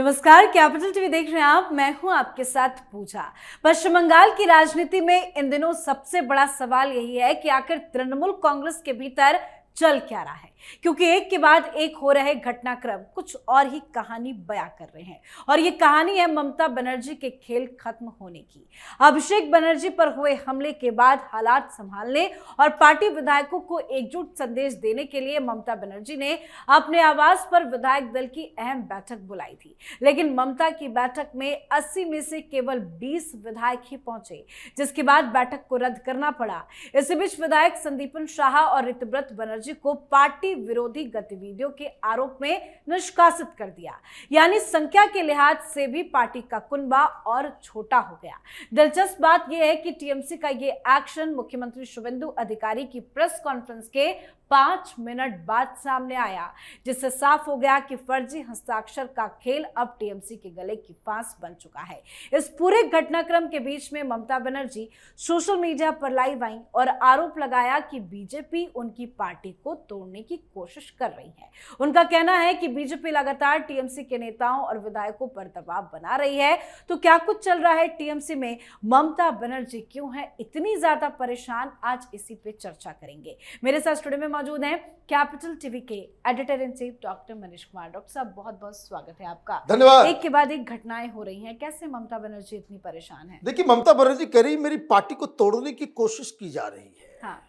नमस्कार, capital TV देख रहे हैं आप। मैं हूं आपके साथ पूजा। पश्चिम बंगाल की राजनीति में इन दिनों सबसे बड़ा सवाल यही है कि आखिर तृणमूल कांग्रेस के भीतर चल क्या रहा है, क्योंकि एक के बाद एक हो रहे घटनाक्रम कुछ और ही कहानी बयां कर रहे हैं। और ये कहानी है ममता बनर्जी के खेल खत्म होने की। अभिषेक बनर्जी पर हुए हमले के बाद हालात संभालने और पार्टी विधायकों को एकजुट संदेश देने के लिए ममता बनर्जी ने अपने आवास पर विधायक दल की अहम बैठक बुलाई थी। लेकिन ममता की बैठक में 80 में से केवल 20 विधायक ही पहुंचे, जिसके बाद बैठक को रद्द करना पड़ा। इसी बीच विधायक संदीपन शाह और ऋतुव्रत बनर्जी को पार्टी विरोधी गतिविधियों के आरोप में निष्कासित कर दिया। यानी संख्या के लिहाज से भी पार्टी का कुनबा और छोटा हो गया। दिलचस्प बात यह है कि टीएमसी का यह एक्शन मुख्यमंत्री शुवेंदु अधिकारी की प्रेस कॉन्फ्रेंस के 5 मिनट बाद सामने आया, जिससे साफ हो गया कि फर्जी हस्ताक्षर का खेल अब टीएमसी के गले की फांस बन चुका है। इस पूरे घटनाक्रम के बीच में ममता बनर्जी सोशल मीडिया पर लाइव आई और आरोप लगाया कि बीजेपी उनकी पार्टी को तोड़ने की कोशिश कर रही है। उनका कहना है कि बीजेपी लगातार टीएमसी के नेताओं और विधायकों पर दबाव बना रही है। तो क्या कुछ चल रहा है टीएमसी में, ममता बनर्जी क्यों है इतनी ज्यादा परेशान, आज इसी पे चर्चा करेंगे। मेरे साथ स्टूडियो में मौजूद हैं कैपिटल टीवी के editor in chief doctor Manish Kumar. Doctor साहब, बहुत बहुत स्वागत है आपका। धन्यवाद। एक के बाद एक घटनाएं हो रही हैं, कैसे ममता बनर्जी इतनी परेशान है? देखिए, ममता बनर्जी कह रही मेरी पार्टी को तोड़ने की कोशिश की जा रही है। हाँ।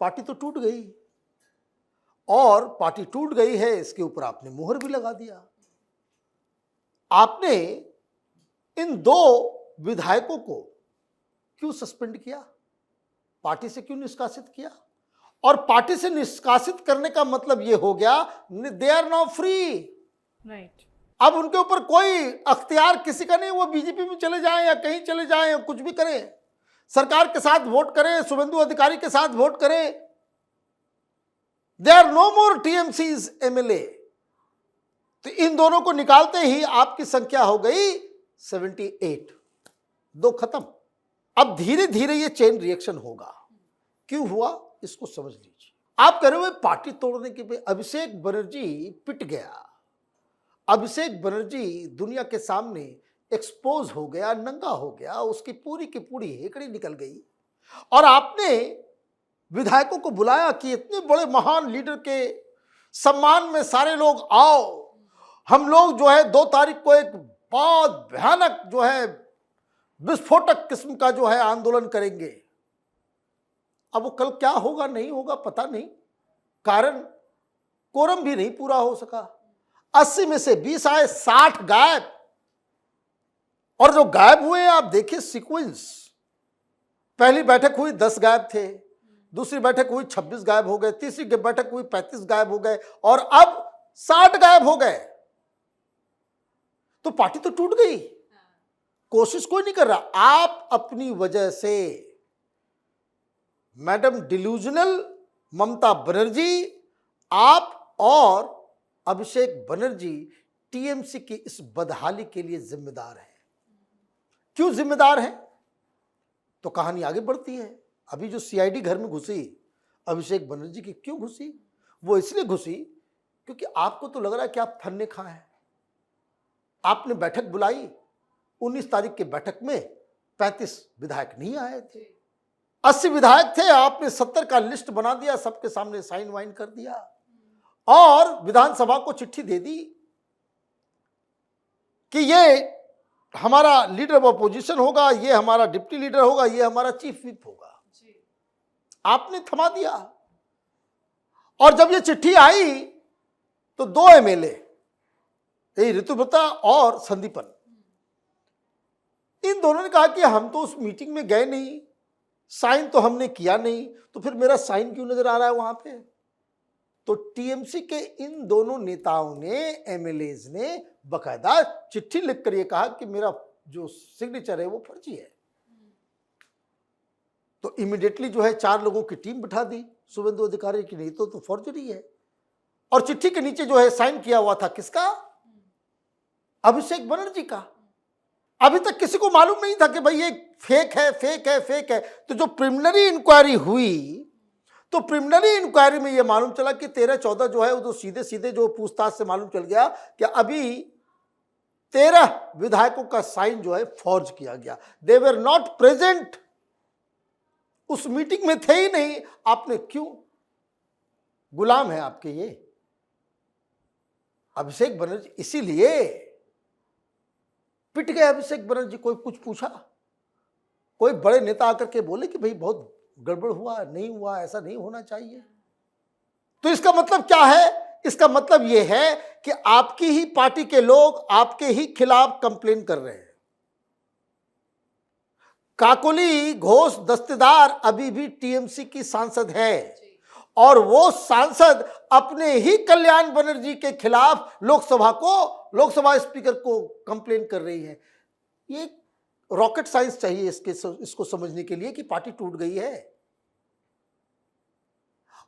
पार्टी तो टूट गई, और पार्टी टूट गई है इसके ऊपर आपने मुहर भी लगा दिया। आपने इन 2 विधायकों को क्यों सस्पेंड किया, पार्टी से क्यों निष्कासित किया? और पार्टी से निष्कासित करने का मतलब यह हो गया they are now free. Right. अब उनके ऊपर कोई अख्तियार किसी का नहीं, वो बीजेपी में चले जाएं या कहीं चले जाएं या कुछ भी करें, सरकार के साथ वोट करें, शुवेंदु अधिकारी के साथ वोट करें। They are no more TMCs MLA. तो इन दोनों को निकालते ही आपकी संख्या हो गई 78, 2 खत्म। अब धीरे धीरे ये चेन रिएक्शन होगा। क्यों हुआ इसको समझ लीजिए। आप कह रहे हो पार्टी तोड़ने के पे अभिषेक बनर्जी पिट गया, अभिषेक बनर्जी दुनिया के सामने एक्सपोज हो गया, नंगा हो गया, उसकी पूरी की पूरी हेकड़ी निकल गई। और आपने विधायकों को बुलाया कि इतने बड़े महान लीडर के सम्मान में सारे लोग आओ, हम लोग जो है 2 तारीख को एक बहुत भयानक जो है विस्फोटक किस्म का जो है आंदोलन करेंगे। अब वो कल क्या होगा नहीं होगा पता नहीं, कारण कोरम भी नहीं पूरा हो सका। 80 में से 20 आए, 60 गायब। और जो गायब हुए आप देखिए सीक्वेंस, पहली बैठक हुई 10 गायब थे, दूसरी बैठक हुई 26 गायब हो गए, तीसरी बैठक हुई 35 गायब हो गए, और अब 60 गायब हो गए। तो पार्टी तो टूट गई, कोशिश कोई नहीं कर रहा। आप अपनी वजह से मैडम डिल्यूजनल ममता बनर्जी, आप और अभिषेक बनर्जी टीएमसी की इस बदहाली के लिए जिम्मेदार हैं। क्यों जिम्मेदार हैं? तो कहानी आगे बढ़ती है। अभी जो सीआईडी घर में घुसी अभिषेक बनर्जी की, क्यों घुसी? वो इसलिए घुसी क्योंकि आपको तो लग रहा है कि आप फन्ने खा हैं। आपने बैठक बुलाई, 19 तारीख की बैठक में 35 विधायक नहीं आए थे, 80 विधायक थे, आपने 70 का लिस्ट बना दिया, सबके सामने साइन वाइन कर दिया और विधानसभा को चिट्ठी दे दी कि ये हमारा लीडर ऑफ अपोजिशन होगा, ये हमारा डिप्टी लीडर होगा, ये हमारा चीफ व्हिप होगा। आपने थमा दिया। और जब ये चिट्ठी आई तो 2 एमएलए, ऋतुव्रता और संदीपन, इन दोनों ने कहा कि हम तो उस मीटिंग में गए नहीं, साइन तो हमने किया नहीं, तो फिर मेरा साइन क्यों नजर आ रहा है वहां पे? तो टीएमसी के इन दोनों नेताओं ने, एमएलएज ने बकायदा चिट्ठी लिखकर ये कहा कि मेरा जो सिग्नेचर है वो फर्जी है। तो इमीडिएटली जो है 4 लोगों की टीम बिठा दी शुवेंदु अधिकारी की, नहीं तो फॉर्जरी है। और चिट्ठी के नीचे जो है साइन किया हुआ था किसका? अभिषेक बनर्जी का। अभी तक किसी को मालूम नहीं था कि भाई ये फेक है, फेक है, फेक है। तो जो प्रिलिमिनरी इंक्वायरी हुई, तो प्रिलिमिनरी इंक्वायरी में ये मालूम चला कि 13-14 जो है वो तो सीधे सीधे जो पूछताछ से मालूम चल गया कि अभी 13 विधायकों का साइन जो है फॉर्ज किया गया। दे वर नॉट प्रेजेंट, उस मीटिंग में थे ही नहीं। आपने क्यों? गुलाम है आपके ये अभिषेक बनर्जी, इसीलिए पिट गए अभिषेक बनर्जी। कोई कुछ पूछा? कोई बड़े नेता आकर के बोले कि भाई बहुत गड़बड़ हुआ, नहीं हुआ, ऐसा नहीं होना चाहिए? तो इसका मतलब क्या है? इसका मतलब यह है कि आपकी ही पार्टी के लोग आपके ही खिलाफ कंप्लेन कर रहे हैं। काकोली घोष दस्तेदार अभी भी टीएमसी की सांसद है और वो सांसद अपने ही कल्याण बनर्जी के खिलाफ लोकसभा स्पीकर को कंप्लेन कर रही है। ये रॉकेट साइंस चाहिए इसको समझने के लिए कि पार्टी टूट गई है।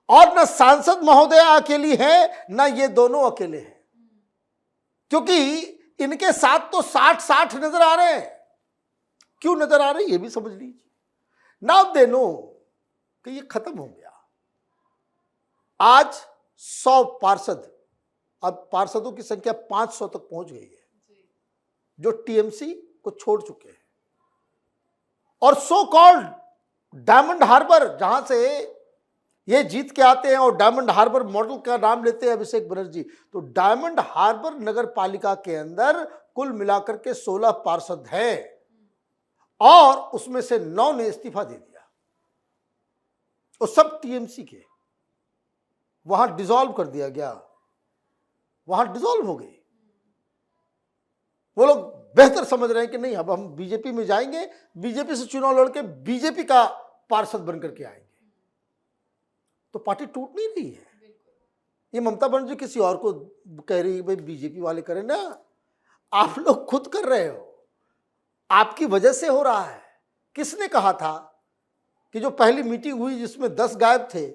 और न सांसद महोदय अकेली है, न ये दोनों अकेले हैं, क्योंकि इनके साथ तो 60 नजर आ रहे हैं। क्यों नजर आ रहे हैं ये भी समझ लीजिए। नाउ दे नो कि ये खत्म हो गया। आज 100 पार्षद, अब पार्षदों की संख्या 500 तक पहुंच गई है जो टीएमसी को छोड़ चुके हैं। और सो कॉल्ड डायमंड हार्बर, जहां से ये जीत के आते हैं और डायमंड हार्बर मॉडल का नाम लेते हैं अभिषेक बनर्जी, तो डायमंड हार्बर नगर पालिका के अंदर कुल मिलाकर के 16 पार्षद हैं और उसमें से 9 ने इस्तीफा दे दिया। वो सब टीएमसी के, वहां डिसॉल्व कर दिया गया, वहां डिसॉल्व हो गई। वो लोग बेहतर समझ रहे हैं कि नहीं, अब हम बीजेपी में जाएंगे, बीजेपी से चुनाव लड़के बीजेपी का पार्षद बनकर के आएंगे। तो पार्टी टूट नहीं रही है। ये ममता बनर्जी किसी और को कह रही है भाई बीजेपी वाले करें ना, आप लोग खुद कर रहे हो, आपकी वजह से हो रहा है। किसने कहा था कि जो पहली मीटिंग हुई जिसमें 10 गायब थे,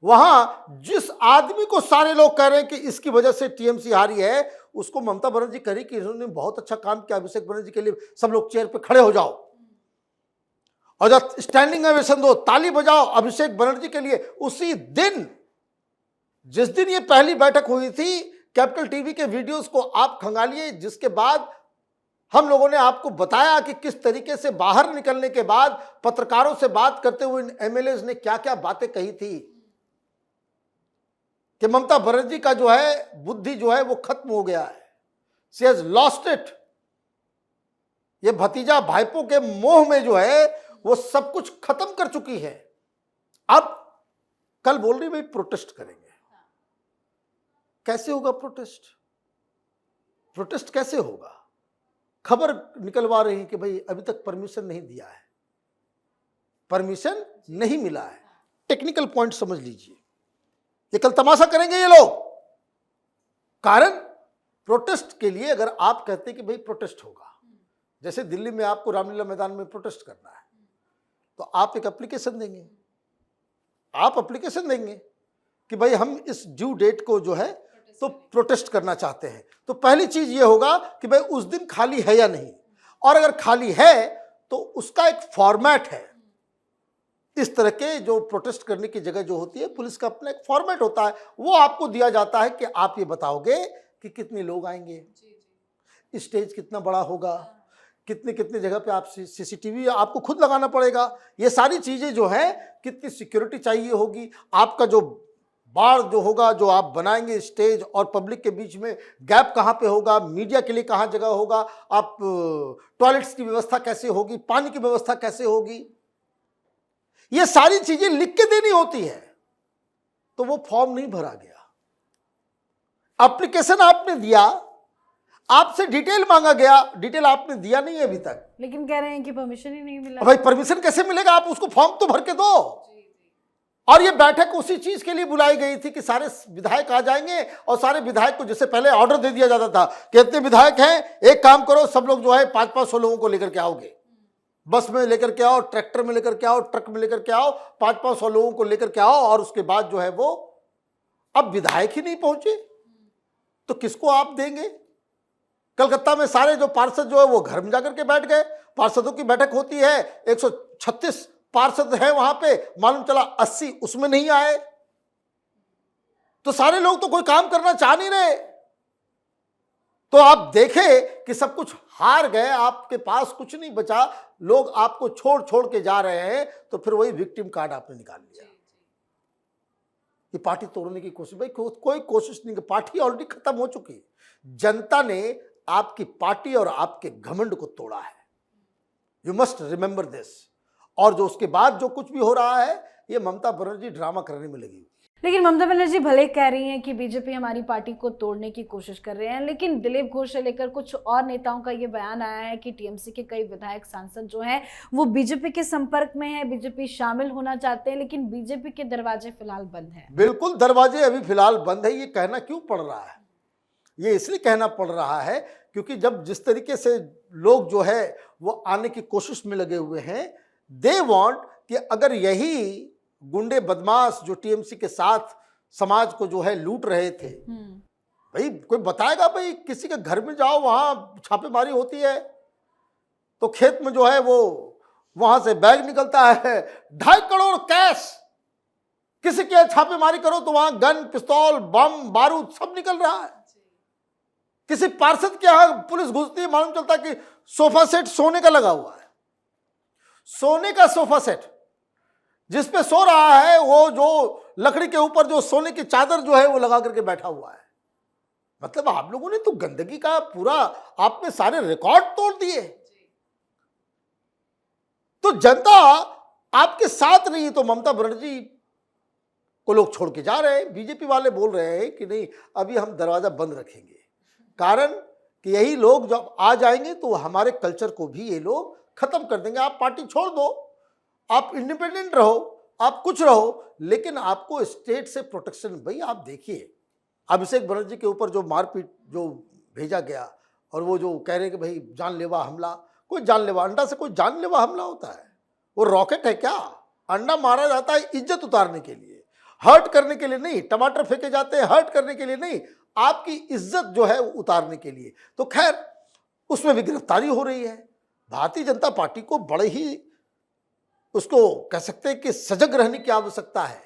वहां जिस आदमी को सारे लोग कह रहे हैं कि इसकी वजह से टीएमसी हारी है, उसको ममता बनर्जी कह रही कि इन्होंने बहुत अच्छा काम किया अभिषेक बनर्जी के लिए, सब लोग चेयर पे खड़े हो जाओ और जब स्टैंडिंग ओवेशन दो, ताली बजाओ अभिषेक बनर्जी के लिए। उसी दिन, जिस दिन ये पहली बैठक हुई थी, कैपिटल टीवी के वीडियोस को आप खंगालिए, जिसके बाद हम लोगों ने आपको बताया कि किस तरीके से बाहर निकलने के बाद पत्रकारों से बात करते हुए इन एमएलएज ने क्या क्या बातें कही थी कि ममता बनर्जी का जो है बुद्धि जो है वो खत्म हो गया है, शी हैज लॉस्ट इट। ये भतीजा भाईपों के मोह में जो है वो सब कुछ खत्म कर चुकी है। अब कल बोल रही भाई प्रोटेस्ट करेंगे। कैसे होगा प्रोटेस्ट? प्रोटेस्ट कैसे होगा? खबर निकलवा रही है कि भाई अभी तक परमिशन नहीं दिया है, परमिशन नहीं मिला है। टेक्निकल पॉइंट समझ लीजिए, ये कल तमाशा करेंगे ये लोग। कारण प्रोटेस्ट के लिए अगर आप कहते कि भाई प्रोटेस्ट होगा, जैसे दिल्ली में आपको रामलीला मैदान में प्रोटेस्ट करना है, तो आप एक एप्लीकेशन देंगे, आप एप्लीकेशन देंगे कि भाई हम इस ड्यू डेट को जो है तो प्रोटेस्ट करना चाहते हैं। तो पहली चीज ये होगा कि भाई उस दिन खाली है या नहीं, और अगर खाली है तो उसका एक फॉर्मेट है। इस तरह के जो प्रोटेस्ट करने की जगह जो होती है, पुलिस का अपना एक फॉर्मेट होता है, वो आपको दिया जाता है कि आप ये बताओगे कि कितने लोग आएंगे, स्टेज कितना बड़ा होगा, कितने कितने जगह पे आप सीसीटीवी आपको खुद लगाना पड़ेगा, ये सारी चीजें जो है, कितनी सिक्योरिटी चाहिए होगी, आपका जो बाड़ जो होगा जो आप बनाएंगे स्टेज और पब्लिक के बीच में गैप कहाँ पे होगा, मीडिया के लिए कहाँ जगह होगा, आप टॉयलेट्स की व्यवस्था कैसे होगी, पानी की व्यवस्था कैसे होगी, ये सारी चीजें लिख के देनी होती है। तो वो फॉर्म नहीं भरा गया, एप्लीकेशन आपने दिया, आपसे डिटेल मांगा गया, डिटेल आपने दिया नहीं है अभी तक, लेकिन कह रहे हैं कि परमिशन ही नहीं मिला। भाई परमिशन कैसे मिलेगा? आप उसको फॉर्म तो भर के दो। और ये बैठक उसी चीज के लिए बुलाई गई थी कि सारे विधायक आ जाएंगे और सारे विधायक को, जैसे पहले ऑर्डर दे दिया जाता था कि इतने विधायक हैं, एक काम करो सब लोग जो है 500-500 लोगों को लेकर के आओगे, बस में लेकर के आओ, ट्रैक्टर में लेकर के आओ, ट्रक में लेकर के आओ, 500-500 लोगों को लेकर के आओ। और उसके बाद जो है वो, अब विधायक ही नहीं पहुंचे तो किसको आप देंगे? कलकत्ता में सारे जो पार्षद जो है वो घर में जाकर के बैठ गए। पार्षदों की बैठक होती है, 136 पार्षद हैं वहां पे, मालूम चला 80 उसमें नहीं आए। तो सारे लोग तो कोई काम करना चाह नहीं रहे। तो आप देखें कि सब कुछ हार गए, आपके पास कुछ नहीं बचा, लोग आपको छोड़ छोड़ के जा रहे हैं, तो फिर वही विक्टिम कार्ड आपने निकाल लिया कि पार्टी तोड़ने की कोशिश। भाई कोई कोशिश नहीं, पार्टी ऑलरेडी खत्म हो चुकी। जनता ने आपकी पार्टी और आपके घमंड को तोड़ा है। You must remember this. और जो उसके बाद जो कुछ भी हो रहा है, ये ममता बनर्जी ड्रामा करने में लगी। लेकिन ममता बनर्जी भले कह रही हैं कि बीजेपी हमारी पार्टी को तोड़ने की कोशिश कर रहे हैं, लेकिन दिलीप घोष से लेकर कुछ और नेताओं का ये बयान आया है कि टीएमसी के कई विधायक सांसद जो हैं वो बीजेपी के संपर्क में हैं, बीजेपी शामिल होना चाहते हैं, लेकिन बीजेपी के दरवाजे फिलहाल बंद हैं। बिल्कुल, दरवाजे अभी फिलहाल बंद है। ये कहना क्यों पड़ रहा है? ये इसलिए कहना पड़ रहा है क्योंकि जब जिस तरीके से लोग जो है वो आने की कोशिश में लगे हुए हैं, दे वांट कि अगर यही गुंडे बदमाश जो टीएमसी के साथ समाज को जो है लूट रहे थे, भाई कोई बताएगा, भाई किसी के घर में जाओ, वहां छापेमारी होती है तो खेत में जो है वो वहां से बैग निकलता है 2.5 करोड़ कैश, किसी के छापेमारी करो तो वहां गन, पिस्तौल, बम, बारूद सब निकल रहा है। किसी पार्षद के यहां पुलिस घुसती है, मालूम चलता कि सोफा सेट सोने का लगा हुआ है, सोने का सोफा सेट जिसपे सो रहा है, वो जो लकड़ी के ऊपर जो सोने की चादर जो है वो लगा करके बैठा हुआ है। मतलब आप लोगों ने तो गंदगी का पूरा आपने सारे रिकॉर्ड तोड़ दिए। तो जनता आपके साथ नहीं, तो ममता बनर्जी को लोग छोड़ के जा रहे हैं। बीजेपी वाले बोल रहे हैं कि नहीं, अभी हम दरवाजा बंद रखेंगे, कारण कि यही लोग जब आ जाएंगे तो हमारे कल्चर को भी ये लोग खत्म कर देंगे। आप पार्टी छोड़ दो, आप इंडिपेंडेंट रहो, आप कुछ रहो, लेकिन आपको स्टेट से प्रोटेक्शन। भाई आप देखिए, अभिषेक बनर्जी के ऊपर जो मारपीट जो भेजा गया, और वो जो कह रहे हैं कि भाई जानलेवा हमला, कोई जानलेवा अंडा से कोई जानलेवा हमला होता है? वो रॉकेट है क्या? अंडा मारा जाता है इज्जत उतारने के लिए, हर्ट करने के लिए नहीं। टमाटर फेंके जाते हैं हर्ट करने के लिए नहीं, आपकी इज्जत जो है उतारने के लिए। तो खैर, उसमें भी गिरफ्तारी हो रही है। भारतीय जनता पार्टी को बड़े ही उसको कह सकते हैं कि सजग रहने की आवश्यकता है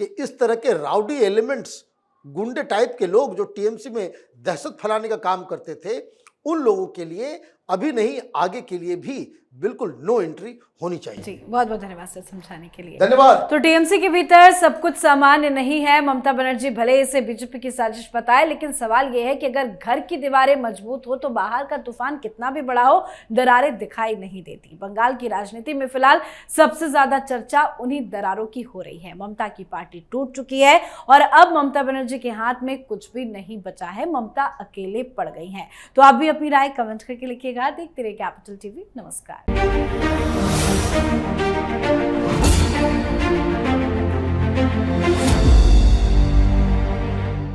कि इस तरह के राउडी एलिमेंट्स, गुंडे टाइप के लोग जो टीएमसी में दहशत फैलाने का काम करते थे, उन लोगों के लिए अभी नहीं, आगे के लिए भी बिल्कुल नो एंट्री होनी चाहिए। जी, बहुत बहुत धन्यवाद सर समझाने के लिए। धन्यवाद। तो टीएमसी के भीतर सब कुछ सामान्य नहीं है। ममता बनर्जी भले इसे बीजेपी की साजिश बताए, लेकिन सवाल यह है कि अगर घर की दीवारें मजबूत हो तो बाहर का तूफान कितना भी बड़ा हो, दरारें दिखाई नहीं देती। बंगाल की राजनीति में फिलहाल सबसे ज्यादा चर्चा उन्हीं दरारों की हो रही है। ममता की पार्टी टूट चुकी है और अब ममता बनर्जी के हाथ में कुछ भी नहीं बचा है। ममता अकेले पड़ गई हैं। तो आप भी अपनी राय कमेंट करके लिखिएगा। देखते रहिए कैपिटल टीवी। नमस्कार।